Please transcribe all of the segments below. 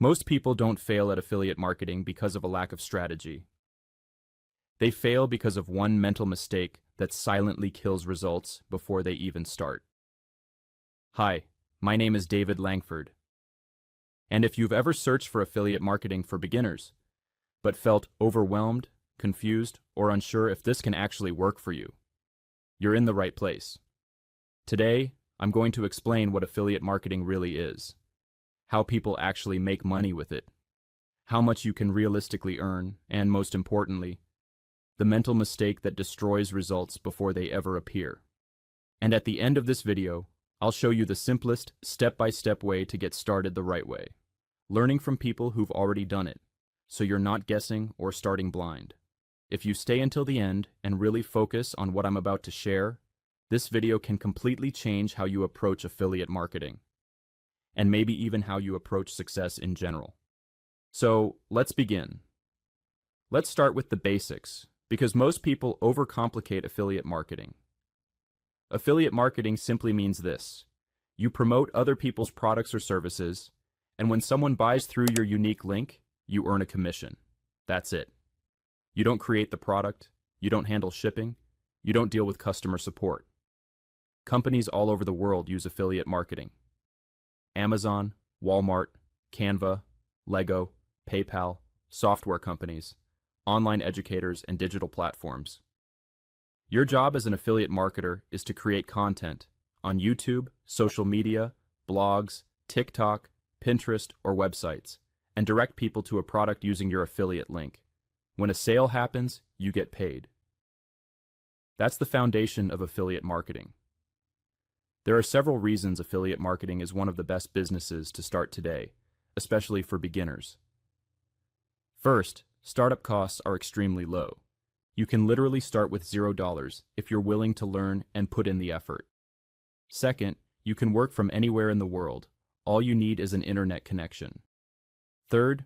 Most people don't fail at affiliate marketing because of a lack of strategy. They fail because of one mental mistake that silently kills results before they even start. Hi, my name is David Langford. And if you've ever searched for affiliate marketing for beginners, but felt overwhelmed, confused, or unsure if this can actually work for you, you're in the right place. Today, I'm going to explain what affiliate marketing really is, how people actually make money with it, how much you can realistically earn, and most importantly, the mental mistake that destroys results before they ever appear. And at the end of this video, I'll show you the simplest, step-by-step way to get started the right way, learning from people who've already done it, so you're not guessing or starting blind. If you stay until the end and really focus on what I'm about to share, this video can completely change how you approach affiliate marketing, and maybe even how you approach success in general. So, let's begin. Let's start with the basics, because most people overcomplicate affiliate marketing. Affiliate marketing simply means this: you promote other people's products or services, and when someone buys through your unique link, you earn a commission. That's it. You don't create the product, you don't handle shipping, you don't deal with customer support. Companies all over the world use affiliate marketing. Amazon, Walmart, Canva, Lego, PayPal, software companies, online educators, and digital platforms. Your job as an affiliate marketer is to create content on YouTube, social media, blogs, TikTok, Pinterest, or websites, and direct people to a product using your affiliate link. When a sale happens, you get paid. That's the foundation of affiliate marketing. There are several reasons affiliate marketing is one of the best businesses to start today, especially for beginners. First, startup costs are extremely low. You can literally start with $0 if you're willing to learn and put in the effort. Second, you can work from anywhere in the world. All you need is an internet connection. Third,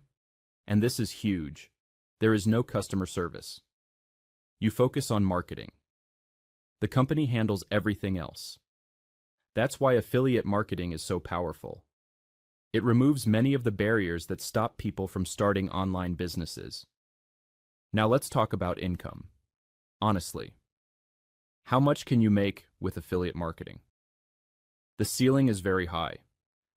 and this is huge, there is no customer service. You focus on marketing. The company handles everything else. That's why affiliate marketing is so powerful. It removes many of the barriers that stop people from starting online businesses. Now let's talk about income. Honestly, how much can you make with affiliate marketing? The ceiling is very high.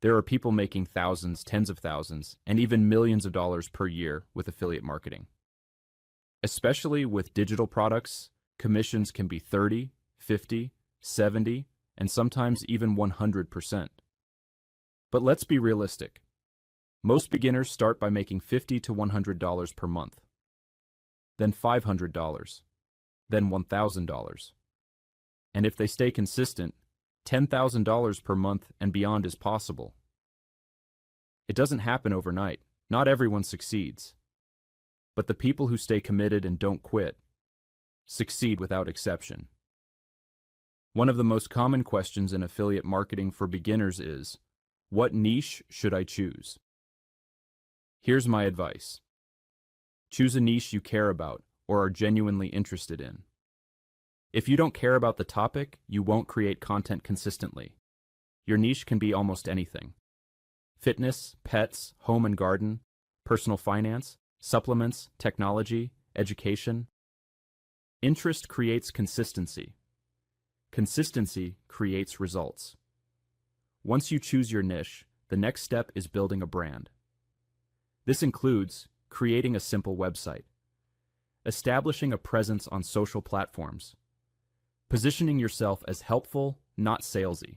There are people making thousands, tens of thousands, and even millions of dollars per year with affiliate marketing. Especially with digital products, commissions can be 30, 50, 70, and sometimes even 100%. But let's be realistic. Most beginners start by making $50 to $100 per month, then $500, then $1,000. And if they stay consistent, $10,000 per month and beyond is possible. It doesn't happen overnight. Not everyone succeeds. But the people who stay committed and don't quit succeed without exception. One of the most common questions in affiliate marketing for beginners is, what niche should I choose? Here's my advice. Choose a niche you care about or are genuinely interested in. If you don't care about the topic, you won't create content consistently. Your niche can be almost anything: fitness, pets, home and garden, personal finance, supplements, technology, education. Interest creates consistency. Consistency creates results. Once you choose your niche, the next step is building a brand. This includes creating a simple website, establishing a presence on social platforms, positioning yourself as helpful, not salesy.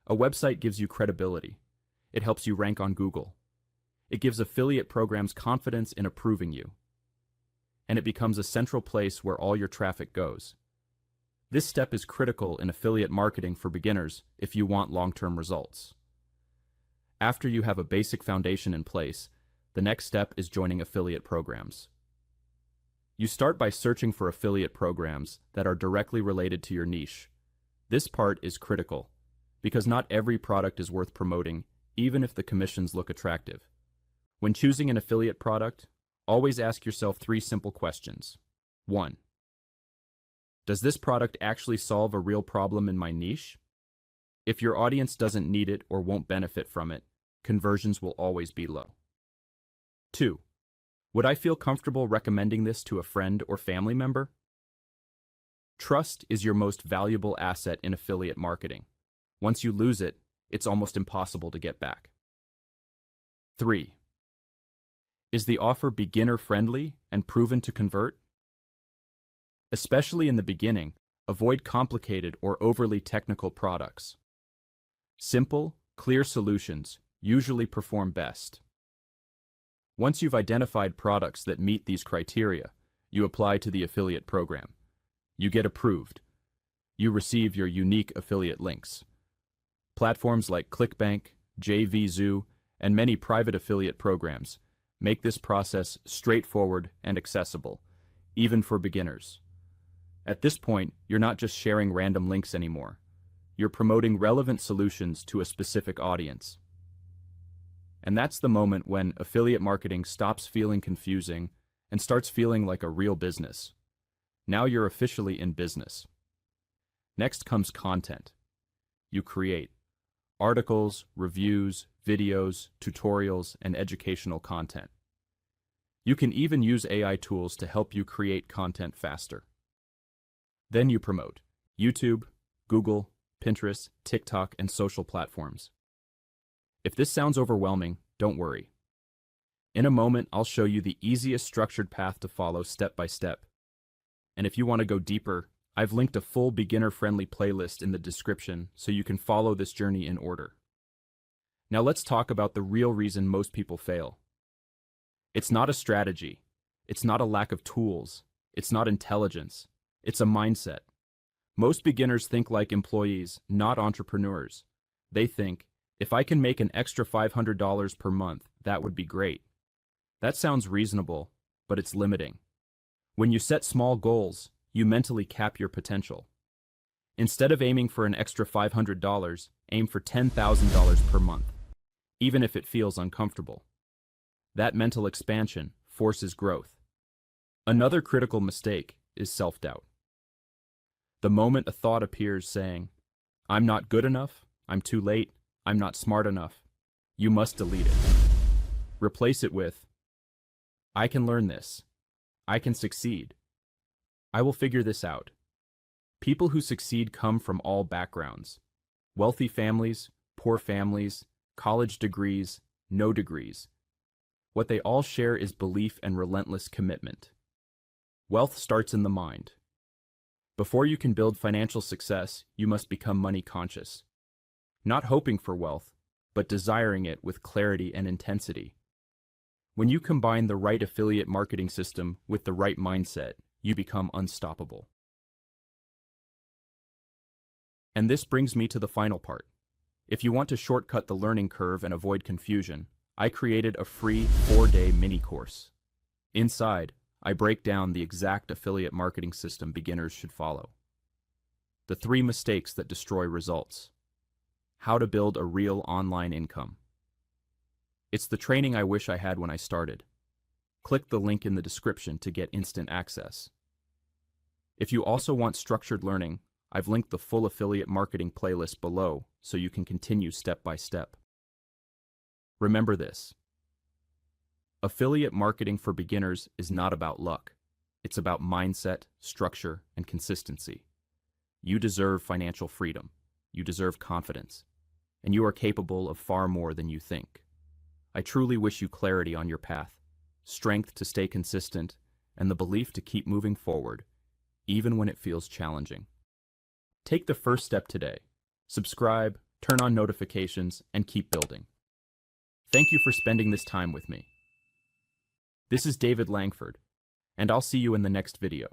A website gives you credibility. It helps you rank on Google. It gives affiliate programs confidence in approving you. And it becomes a central place where all your traffic goes. This step is critical in affiliate marketing for beginners if you want long-term results. After you have a basic foundation in place, the next step is joining affiliate programs. You start by searching for affiliate programs that are directly related to your niche. This part is critical, because not every product is worth promoting, even if the commissions look attractive. When choosing an affiliate product, always ask yourself 3 simple questions. 1. Does this product actually solve a real problem in my niche? If your audience doesn't need it or won't benefit from it, conversions will always be low. 2. Would I feel comfortable recommending this to a friend or family member? Trust is your most valuable asset in affiliate marketing. Once you lose it, it's almost impossible to get back. 3. Is the offer beginner-friendly and proven to convert? Especially in the beginning, avoid complicated or overly technical products. Simple, clear solutions usually perform best. Once you've identified products that meet these criteria, you apply to the affiliate program. You get approved. You receive your unique affiliate links. Platforms like ClickBank, JVZoo, and many private affiliate programs make this process straightforward and accessible, even for beginners. At this point, you're not just sharing random links anymore. You're promoting relevant solutions to a specific audience. And that's the moment when affiliate marketing stops feeling confusing and starts feeling like a real business. Now you're officially in business. Next comes content. You create articles, reviews, videos, tutorials, and educational content. You can even use AI tools to help you create content faster. Then you promote YouTube, Google, Pinterest, TikTok, and social platforms. If this sounds overwhelming, don't worry. In a moment, I'll show you the easiest structured path to follow step by step. And if you want to go deeper, I've linked a full beginner-friendly playlist in the description so you can follow this journey in order. Now let's talk about the real reason most people fail. It's not a strategy. It's not a lack of tools. It's not intelligence. It's a mindset. Most beginners think like employees, not entrepreneurs. They think, if I can make an extra $500 per month, that would be great. That sounds reasonable, but it's limiting. When you set small goals, you mentally cap your potential. Instead of aiming for an extra $500, aim for $10,000 per month, even if it feels uncomfortable. That mental expansion forces growth. Another critical mistake is self-doubt. The moment a thought appears saying, I'm not good enough, I'm too late, I'm not smart enough, you must delete it. Replace it with, I can learn this. I can succeed. I will figure this out. People who succeed come from all backgrounds. Wealthy families, poor families, college degrees, no degrees. What they all share is belief and relentless commitment. Wealth starts in the mind. Before you can build financial success, you must become money conscious. Not hoping for wealth, but desiring it with clarity and intensity. When you combine the right affiliate marketing system with the right mindset, you become unstoppable. And this brings me to the final part. If you want to shortcut the learning curve and avoid confusion, I created a free 4-day mini course. Inside, I break down the exact affiliate marketing system beginners should follow. The 3 mistakes that destroy results. How to build a real online income. It's the training I wish I had when I started. Click the link in the description to get instant access. If you also want structured learning, I've linked the full affiliate marketing playlist below so you can continue step by step. Remember this. Affiliate marketing for beginners is not about luck. It's about mindset, structure, and consistency. You deserve financial freedom. You deserve confidence. And you are capable of far more than you think. I truly wish you clarity on your path, strength to stay consistent, and the belief to keep moving forward, even when it feels challenging. Take the first step today. Subscribe, turn on notifications, and keep building. Thank you for spending this time with me. This is David Langford, and I'll see you in the next video.